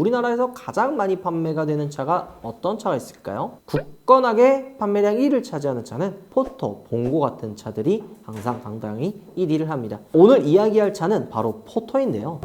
우리나라에서 가장 많이 판매가 되는 차가 어떤 차가 있을까요? 굳건하게 판매량 1위를 차지하는 차는 포토, 봉고 같은 차들이 항상 당당히 1위를 합니다. 오늘 이야기할 차는 바로 포토인데요.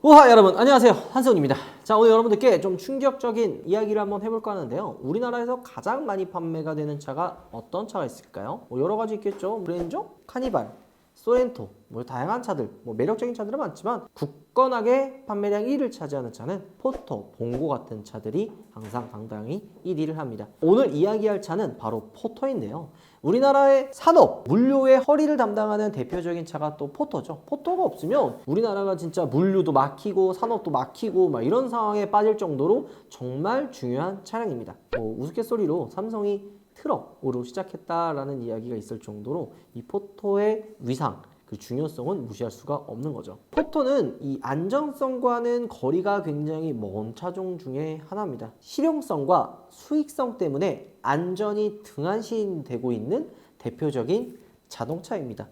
우하, 여러분 안녕하세요, 한세훈입니다. 자, 오늘 여러분들께 좀 충격적인 이야기를 한번 해볼까 하는데요. 우리나라에서 가장 많이 판매가 되는 차가 어떤 차가 있을까요? 여러 가지 있겠죠. 브랜저, 카니발, 소렌토, 다양한 차들, 매력적인 차들은 많지만 굳건하게 판매량 1위를 차지하는 차는 포토, 봉고 같은 차들이 항상 당당히 1위를 합니다. 오늘 이야기할 차는 바로 포토인데요. 우리나라의 산업, 물류의 허리를 담당하는 대표적인 차가 또 포토죠. 포토가 없으면 우리나라가 진짜 물류도 막히고 산업도 막히고 이런 상황에 빠질 정도로 정말 중요한 차량입니다. 우스갯소리로 삼성이 트럭으로 시작했다라는 이야기가 있을 정도로 이 포토의 위상, 그 중요성은 무시할 수가 없는 거죠. 포토는 이 안정성과는 거리가 굉장히 먼 차종 중에 하나입니다. 실용성과 수익성 때문에 안전이 등한시되고 있는 대표적인 자동차입니다.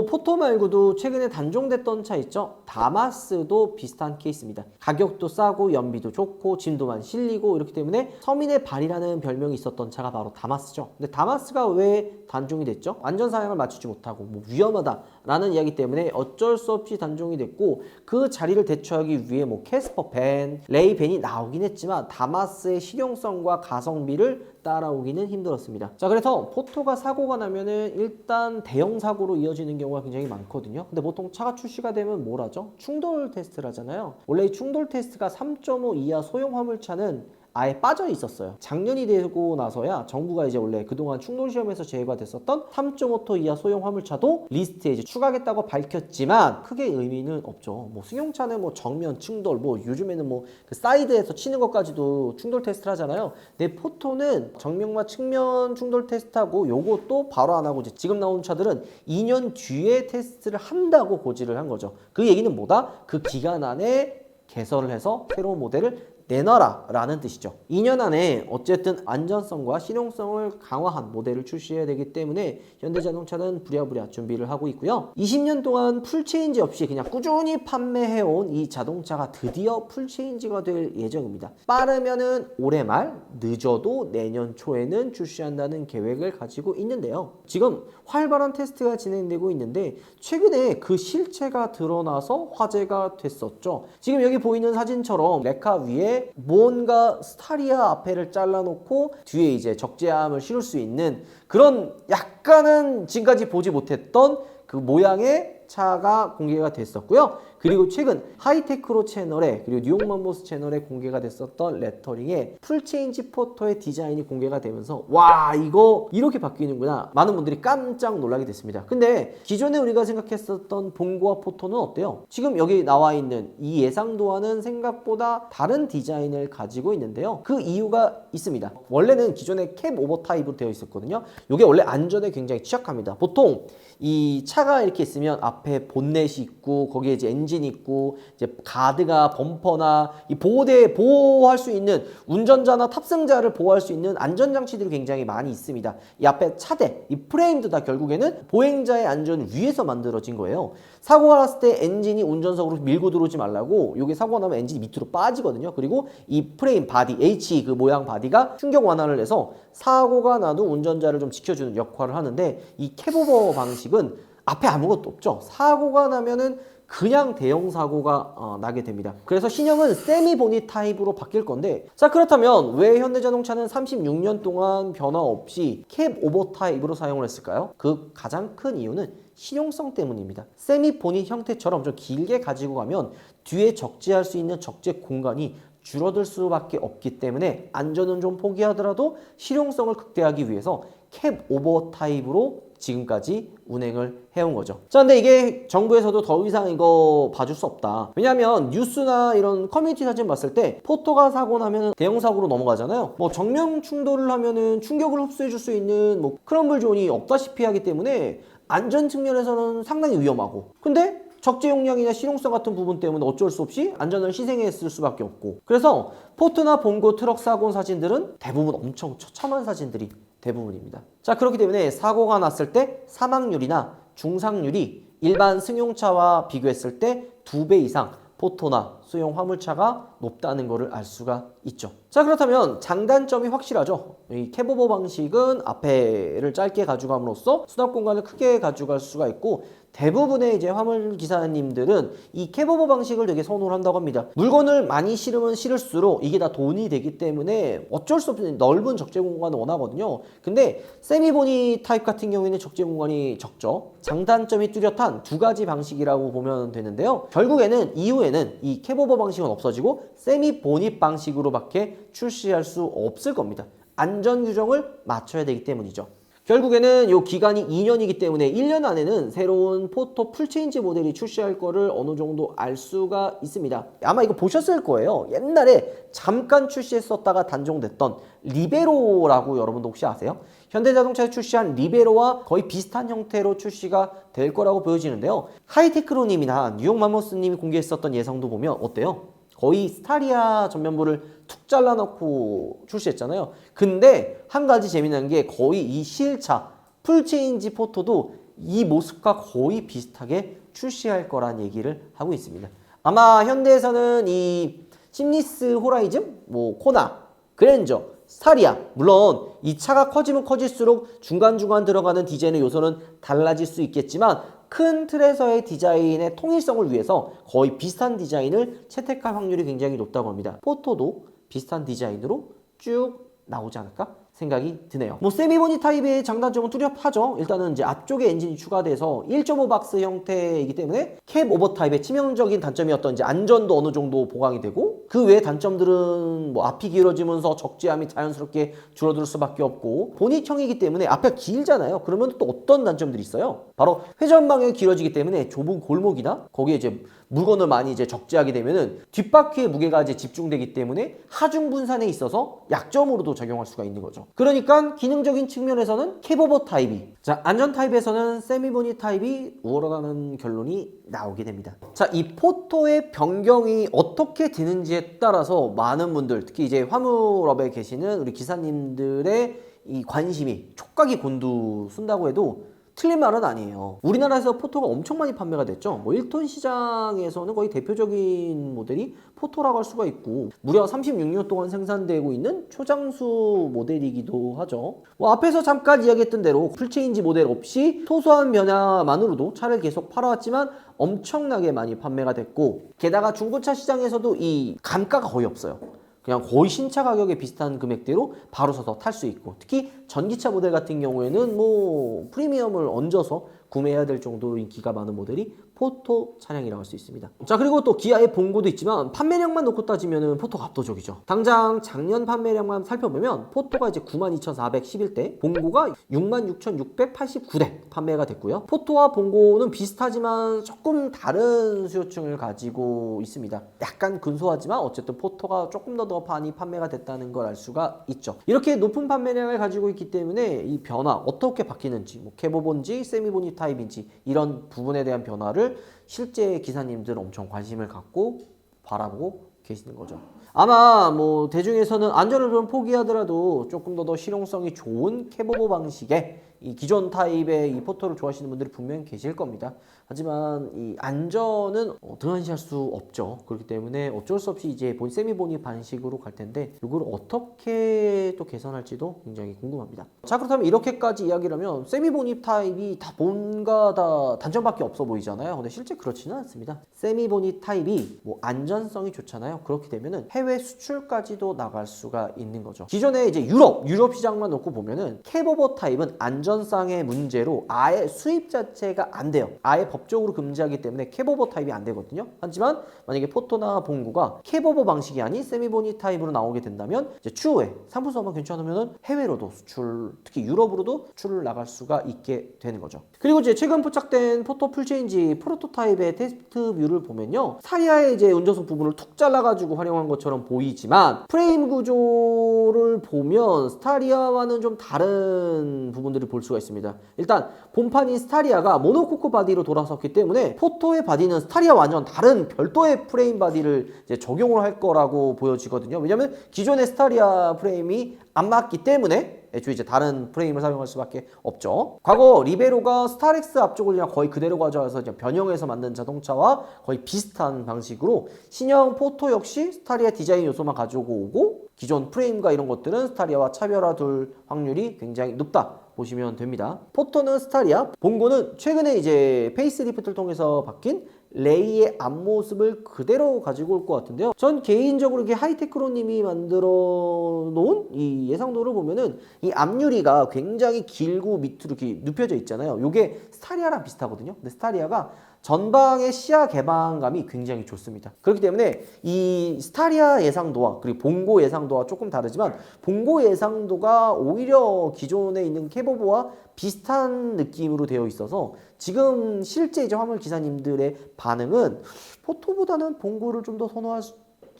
포토 말고도 최근에 단종됐던 차 있죠? 다마스도 비슷한 케이스입니다. 가격도 싸고 연비도 좋고 짐도 많이 실리고 이렇기 때문에 서민의 발이라는 별명이 있었던 차가 바로 다마스죠. 근데 다마스가 왜 단종이 됐죠? 안전사양을 맞추지 못하고 위험하다라는 이야기 때문에 어쩔 수 없이 단종이 됐고, 그 자리를 대처하기 위해 캐스퍼 밴, 레이 밴이 나오긴 했지만 다마스의 실용성과 가성비를 따라오기는 힘들었습니다. 자, 그래서 포토가 사고가 나면은 일단 대형 사고로 이어지는 경우가 굉장히 많거든요. 근데 보통 차가 출시가 되면 뭘 하죠? 충돌 테스트를 하잖아요. 원래 이 충돌 테스트가 3.5 이하 소형 화물차는 아예 빠져 있었어요. 작년이 되고 나서야 정부가 이제 원래 그동안 충돌 시험에서 제외가 됐었던 3.5톤 이하 소형 화물차도 리스트에 이제 추가하겠다고 밝혔지만 크게 의미는 없죠. 승용차는 정면 충돌, 요즘에는 그 사이드에서 치는 것까지도 충돌 테스트를 하잖아요. 근데 포토는 정면과 측면 충돌 테스트하고 요것도 바로 안 하고 이제 지금 나오는 차들은 2년 뒤에 테스트를 한다고 고지를 한 거죠. 그 얘기는 뭐다? 그 기간 안에 개설을 해서 새로운 모델을 내놔라 라는 뜻이죠. 2년 안에 어쨌든 안전성과 실용성을 강화한 모델을 출시해야 되기 때문에 현대자동차는 부랴부랴 준비를 하고 있고요. 20년 동안 풀체인지 없이 그냥 꾸준히 판매해온 이 자동차가 드디어 풀체인지가 될 예정입니다. 빠르면은 올해 말, 늦어도 내년 초에는 출시한다는 계획을 가지고 있는데요. 지금 활발한 테스트가 진행되고 있는데 최근에 그 실체가 드러나서 화제가 됐었죠. 지금 여기 보이는 사진처럼 레카 위에 뭔가 스타리아 앞에를 잘라놓고 뒤에 이제 적재함을 실을 수 있는 그런 약간은 지금까지 보지 못했던 그 모양의 차가 공개가 됐었고요. 그리고 최근 하이테크로 채널에, 그리고 뉴욕맘보스 채널에 공개가 됐었던 레터링에 풀체인지 포토의 디자인이 공개가 되면서 와, 이거 이렇게 바뀌는구나, 많은 분들이 깜짝 놀라게 됐습니다. 근데 기존에 우리가 생각했었던 봉고와 포토는 어때요? 지금 여기 나와 있는 이 예상도와는 생각보다 다른 디자인을 가지고 있는데요. 그 이유가 있습니다. 원래는 기존에 캡 오버 타입으로 되어 있었거든요. 이게 원래 안전에 굉장히 취약합니다. 보통 이 차가 이렇게 있으면 앞에 본넷이 있고 거기에 이제 엔진이 있고 이제 가드가, 범퍼나 이 보호할 수 있는 운전자나 탑승자를 보호할 수 있는 안전장치들이 굉장히 많이 있습니다. 이 앞에 차대, 이 프레임도 다 결국에는 보행자의 안전을 위해서 만들어진 거예요. 사고가 났을 때 엔진이 운전석으로 밀고 들어오지 말라고, 이게 사고가 나면 엔진이 밑으로 빠지거든요. 그리고 이 프레임 바디, H 그 모양 바디가 충격 완화를 해서 사고가 나도 운전자를 좀 지켜주는 역할을 하는데, 이 캡오버 방식은 앞에 아무것도 없죠. 사고가 나면은 그냥 대형 사고가 나게 됩니다. 그래서 신형은 세미 보닛 타입으로 바뀔 건데, 자, 그렇다면 왜 현대자동차는 36년 동안 변화 없이 캡 오버 타입으로 사용을 했을까요? 그 가장 큰 이유는 실용성 때문입니다. 세미 보닛 형태처럼 좀 길게 가지고 가면 뒤에 적재할 수 있는 적재 공간이 줄어들 수밖에 없기 때문에 안전은 좀 포기하더라도 실용성을 극대화하기 위해서 캡 오버 타입으로 지금까지 운행을 해온 거죠. 자, 근데 이게 정부에서도 더 이상 이거 봐줄 수 없다. 왜냐면 뉴스나 이런 커뮤니티 사진 봤을 때 포토가 사고 나면 대형 사고로 넘어가잖아요. 정면 충돌을 하면은 충격을 흡수해 줄 수 있는 크럼블 존이 없다시피 하기 때문에 안전 측면에서는 상당히 위험하고, 근데 적재 용량이나 실용성 같은 부분 때문에 어쩔 수 없이 안전을 희생했을 수밖에 없고, 그래서 포트나 봉고 트럭 사고 사진들은 대부분 엄청 처참한 사진들이 대부분입니다. 자, 그렇기 때문에 사고가 났을 때 사망률이나 중상률이 일반 승용차와 비교했을 때 2배 이상 포토나 소형 화물차가 높다는 것을 알 수가 있죠. 자, 그렇다면 장단점이 확실하죠. 이 캐보버 방식은 앞에를 짧게 가져감으로써 수납 공간을 크게 가져갈 수가 있고, 대부분의 이제 화물 기사님들은 이 캐보버 방식을 되게 선호를 한다고 합니다. 물건을 많이 실으면 실을수록 이게 다 돈이 되기 때문에 어쩔 수 없이 넓은 적재 공간을 원하거든요. 근데 세미보니 타입 같은 경우에는 적재 공간이 적죠. 장단점이 뚜렷한 2가지 방식이라고 보면 되는데요. 결국에는 이후에는 이 캐보버 방식은 없어지고 세미보니 방식으로밖에 출시할 수 없을 겁니다. 안전 규정을 맞춰야 되기 때문이죠. 결국에는 이 기간이 2년이기 때문에 1년 안에는 새로운 포토 풀체인지 모델이 출시할 거를 어느 정도 알 수가 있습니다. 아마 이거 보셨을 거예요. 옛날에 잠깐 출시했었다가 단종됐던 리베로라고 여러분도 혹시 아세요? 현대자동차에 출시한 리베로와 거의 비슷한 형태로 출시가 될 거라고 보여지는데요. 하이테크로님이나 뉴욕 맘모스님이 공개했었던 예상도 보면 어때요? 거의 스타리아 전면부를 툭 잘라놓고 출시했잖아요. 근데 한 가지 재미난 게 거의 이 실차 풀체인지 포토도 이 모습과 거의 비슷하게 출시할 거란 얘기를 하고 있습니다. 아마 현대에서는 이 심리스 호라이즌, 코나, 그랜저, 스타리아, 물론 이 차가 커지면 커질수록 중간중간 들어가는 디자인의 요소는 달라질 수 있겠지만 큰 틀에서의 디자인의 통일성을 위해서 거의 비슷한 디자인을 채택할 확률이 굉장히 높다고 합니다. 포토도 비슷한 디자인으로 쭉 나오지 않을까 생각이 드네요. 세미보니 타입의 장단점은 뚜렷하죠. 일단은 이제 앞쪽에 엔진이 추가돼서 1.5 박스 형태이기 때문에 캡 오버 타입의 치명적인 단점이었던 이제 안전도 어느 정도 보강이 되고, 그 외의 단점들은 앞이 길어지면서 적재함이 자연스럽게 줄어들 수밖에 없고, 보닛형이기 때문에 앞에 길잖아요. 그러면 또 어떤 단점들이 있어요? 바로 회전 방향이 길어지기 때문에 좁은 골목이나 거기에 이제 물건을 많이 이제 적재하게 되면은 뒷바퀴의 무게가 이제 집중되기 때문에 하중 분산에 있어서 약점으로도 작용할 수가 있는 거죠. 그러니까 기능적인 측면에서는 캐보버 타입이, 안전 타입에서는 세미보니 타입이 우월하다는 결론이 나오게 됩니다. 이 포토의 변경이 어떻게 되는지에 따라서 많은 분들, 특히 이제 화물업에 계시는 우리 기사님들의 이 관심이 촉각이 곤두선다고 해도 틀린 말은 아니에요. 우리나라에서 포토가 엄청 많이 판매가 됐죠. 1톤 시장에서는 거의 대표적인 모델이 포토라고 할 수가 있고, 무려 36년 동안 생산되고 있는 초장수 모델이기도 하죠. 앞에서 잠깐 이야기했던 대로 풀체인지 모델 없이 소소한 변화만으로도 차를 계속 팔아왔지만 엄청나게 많이 판매가 됐고, 게다가 중고차 시장에서도 이 감가가 거의 없어요. 그냥 거의 신차 가격에 비슷한 금액대로 바로 서서 탈 수 있고, 특히 전기차 모델 같은 경우에는 프리미엄을 얹어서 구매해야 될 정도로 인기가 많은 모델이 포토 차량이라고 할 수 있습니다. 그리고 또 기아의 봉고도 있지만 판매량만 놓고 따지면 포토가 압도적이죠. 당장 작년 판매량만 살펴보면 포토가 이제 92,411대, 봉고가 66,689대 판매가 됐고요. 포토와 봉고는 비슷하지만 조금 다른 수요층을 가지고 있습니다. 약간 근소하지만 어쨌든 포토가 조금 더 많이 판매가 됐다는 걸 알 수가 있죠. 이렇게 높은 판매량을 가지고 있기 때문에 이 변화 어떻게 바뀌는지, 캐보본지 세미보니 타입인지 이런 부분에 대한 변화를 실제 기사님들은 엄청 관심을 갖고 바라보고 계시는 거죠. 아마 대중에서는 안전을 좀 포기하더라도 조금 더 실용성이 좋은 캐보버 방식의 이 기존 타입의 이 포토를 좋아하시는 분들이 분명히 계실 겁니다. 하지만 이 안전은 등한시할 수 없죠. 그렇기 때문에 어쩔 수 없이 이제 세미보니 방식으로 갈 텐데, 이걸 어떻게 또 개선할지도 굉장히 궁금합니다. 그렇다면 이렇게까지 이야기를 하면 세미보니 타입이 다 뭔가 다 단점밖에 없어 보이잖아요. 근데 실제 그렇지는 않습니다. 세미보니 타입이 안전성이 좋잖아요. 그렇게 되면은 해외 수출까지도 나갈 수가 있는 거죠. 기존에 이제 유럽 시장만 놓고 보면은 캐보버 타입은 안전상의 문제로 아예 수입 자체가 안 돼요. 아예 법적으로 금지하기 때문에 캐보버 타입이 안 되거든요. 하지만 만약에 포토나 봉고가 캐보버 방식이 아닌 세미보니 타입으로 나오게 된다면 이제 추후에 상품성만 괜찮으면 해외로도 수출, 특히 유럽으로도 수출을 나갈 수가 있게 되는 거죠. 그리고 이제 최근 포착된 포토 풀체인지 프로토타입의 테스트 뷰를 보면요, 스타리아의 이제 운전석 부분을 툭 잘라가지고 활용한 것처럼 보이지만 프레임 구조를 보면 스타리아와는 좀 다른 부분들을 볼 볼 수가 있습니다. 일단 본판인 스타리아가 모노코크 바디로 돌아섰기 때문에 포토의 바디는 스타리아 완전 다른 별도의 프레임 바디를 이제 적용을 할 거라고 보여지거든요. 왜냐면 기존의 스타리아 프레임이 안 맞기 때문에 애초에 이제 다른 프레임을 사용할 수밖에 없죠. 과거 리베로가 스타렉스 앞쪽을 그냥 거의 그대로 가져와서 이제 변형해서 만든 자동차와 거의 비슷한 방식으로 신형 포토 역시 스타리아 디자인 요소만 가지고 오고 기존 프레임과 이런 것들은 스타리아와 차별화될 확률이 굉장히 높다 보시면 됩니다. 포토는 스타리아, 본고는 최근에 이제 페이스리프트를 통해서 바뀐 레이의 앞모습을 그대로 가지고 올 것 같은데요. 전 개인적으로 이게 하이테크로님이 만들어 놓은 이 예상도를 보면은 이 앞유리가 굉장히 길고 밑으로 이렇게 눕혀져 있잖아요. 이게 스타리아랑 비슷하거든요. 근데 스타리아가 전방의 시야 개방감이 굉장히 좋습니다. 그렇기 때문에 이 스타리아 예상도와 그리고 봉고 예상도와 조금 다르지만 봉고 예상도가 오히려 기존에 있는 캐보보와 비슷한 느낌으로 되어 있어서 지금 실제 이제 화물 기사님들의 반응은 포토보다는 봉고를 좀 더 선호하지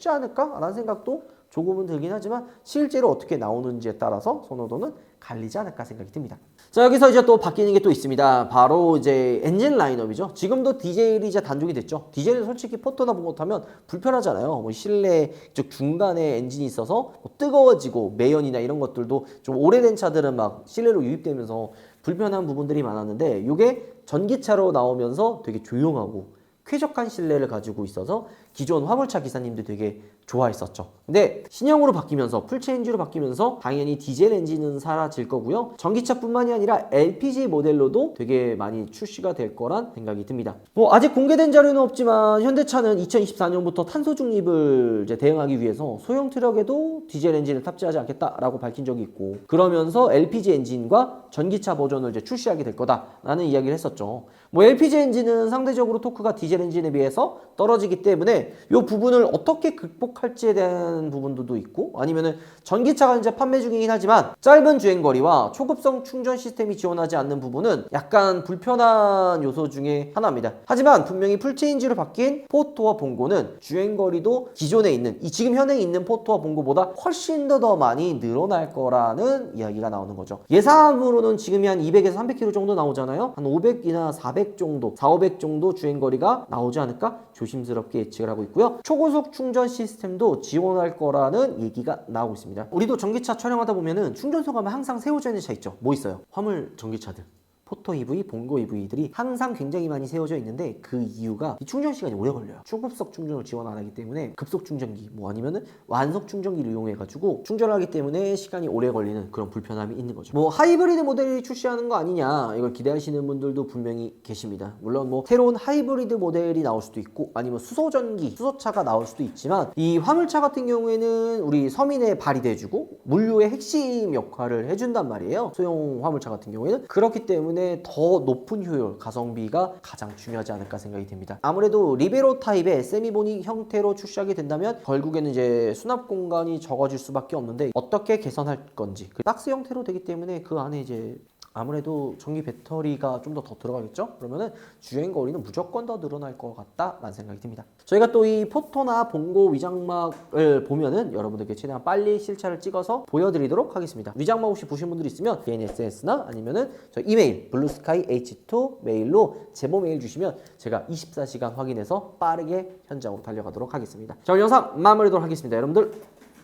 않을까? 라는 생각도 조금은 들긴 하지만 실제로 어떻게 나오는지에 따라서 선호도는 갈리지 않을까 생각이 듭니다. 자, 여기서 이제 또 바뀌는 게 또 있습니다. 바로 이제 엔진 라인업이죠. 지금도 디젤이 이제 단종이 됐죠. 디젤은 솔직히 포토나 본거 타면 불편하잖아요. 뭐 실내 즉 중간에 엔진이 있어서 뭐 뜨거워지고 매연이나 이런 것들도 좀 오래된 차들은 막 실내로 유입되면서 불편한 부분들이 많았는데 이게 전기차로 나오면서 되게 조용하고 쾌적한 실내를 가지고 있어서 기존 화물차 기사님들 되게 좋아했었죠. 근데 신형으로 바뀌면서 풀체인지로 바뀌면서 당연히 디젤 엔진은 사라질 거고요. 전기차뿐만이 아니라 LPG 모델로도 되게 많이 출시가 될 거란 생각이 듭니다. 뭐 아직 공개된 자료는 없지만 현대차는 2024년부터 탄소 중립을 이제 대응하기 위해서 소형 트럭에도 디젤 엔진을 탑재하지 않겠다라고 밝힌 적이 있고 그러면서 LPG 엔진과 전기차 버전을 이제 출시하게 될 거다라는 이야기를 했었죠. 뭐 LPG 엔진은 상대적으로 토크가 디젤 엔진에 비해서 떨어지기 때문에 이 부분을 어떻게 극복할지에 대한 부분도 있고 아니면은 전기차가 이제 판매 중이긴 하지만 짧은 주행거리와 초급성 충전 시스템이 지원하지 않는 부분은 약간 불편한 요소 중에 하나입니다. 하지만 분명히 풀체인지로 바뀐 포토와 봉고는 주행거리도 기존에 있는 지금 현행에 있는 포토와 봉고보다 훨씬 더 많이 늘어날 거라는 이야기가 나오는 거죠. 예상으로는 지금이 한 200에서 300km 정도 나오잖아요. 한 500이나 400 정도, 400 정도 주행거리가 나오지 않을까 조심스럽게 예측을 하고 있고요. 초고속 충전 시스템도 지원할 거라는 얘기가 나오고 있습니다. 우리도 전기차 촬영하다 보면은 충전소 가면 항상 세워져 있는 차 있죠. 뭐 있어요? 화물 전기차들. 포토 EV, 봉고 EV들이 항상 굉장히 많이 세워져 있는데 그 이유가 이 충전 시간이 오래 걸려요. 초급속 충전을 지원 안 하기 때문에 급속 충전기 뭐 아니면은 완속 충전기를 이용해 가지고 충전을 하기 때문에 시간이 오래 걸리는 그런 불편함이 있는 거죠. 뭐 하이브리드 모델이 출시하는 거 아니냐 이걸 기대하시는 분들도 분명히 계십니다. 물론 뭐 새로운 하이브리드 모델이 나올 수도 있고 아니면 수소전기, 수소차가 나올 수도 있지만 이 화물차 같은 경우에는 우리 서민의 발이 돼주고 물류의 핵심 역할을 해준단 말이에요. 소형 화물차 같은 경우에는 그렇기 때문에 더 높은 효율, 가성비가 가장 중요하지 않을까 생각이 됩니다. 아무래도 리베로 타입의 세미보니 형태로 출시하게 된다면 결국에는 이제 수납 공간이 적어질 수밖에 없는데 어떻게 개선할 건지 박스 형태로 되기 때문에 그 안에 이제 아무래도 전기 배터리가 좀 더 들어가겠죠? 그러면은 주행거리는 무조건 더 늘어날 것 같다라는 생각이 듭니다. 저희가 또 이 포토나 봉고 위장막을 보면은 여러분들께 최대한 빨리 실차를 찍어서 보여드리도록 하겠습니다. 위장막 혹시 보신 분들 있으면 개인 SNS나 아니면은 저 이메일 블루스카이 H2 메일로 제보 메일 주시면 제가 24시간 확인해서 빠르게 현장으로 달려가도록 하겠습니다. 자, 오늘 영상 마무리하도록 하겠습니다. 여러분들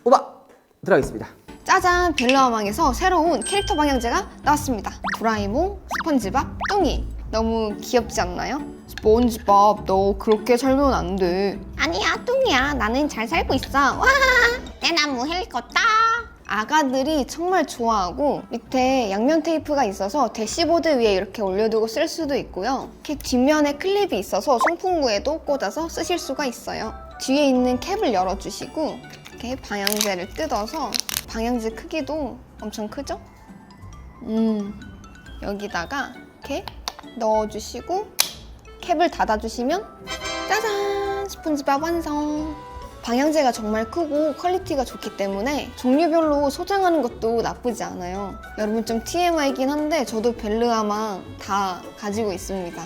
오바 들어가겠습니다. 짜잔! 벨라와망에서 새로운 캐릭터 방향제가 나왔습니다. 도라에몽, 스펀지밥, 뚱이. 너무 귀엽지 않나요? 스펀지밥, 너 그렇게 살면 안 돼. 아니야, 뚱이야. 나는 잘 살고 있어. 와! 내 나무 헬리콥터! 아가들이 정말 좋아하고 밑에 양면 테이프가 있어서 대시보드 위에 이렇게 올려두고 쓸 수도 있고요. 이렇게 뒷면에 클립이 있어서 송풍구에도 꽂아서 쓰실 수가 있어요. 뒤에 있는 캡을 열어주시고 이렇게 방향제를 뜯어서 방향제 크기도 엄청 크죠? 여기다가 이렇게 넣어주시고 캡을 닫아주시면 짜잔! 스폰지밥 완성! 방향제가 정말 크고 퀄리티가 좋기 때문에 종류별로 소장하는 것도 나쁘지 않아요. 여러분 좀 TMI이긴 한데 저도 벨르아망 다 가지고 있습니다.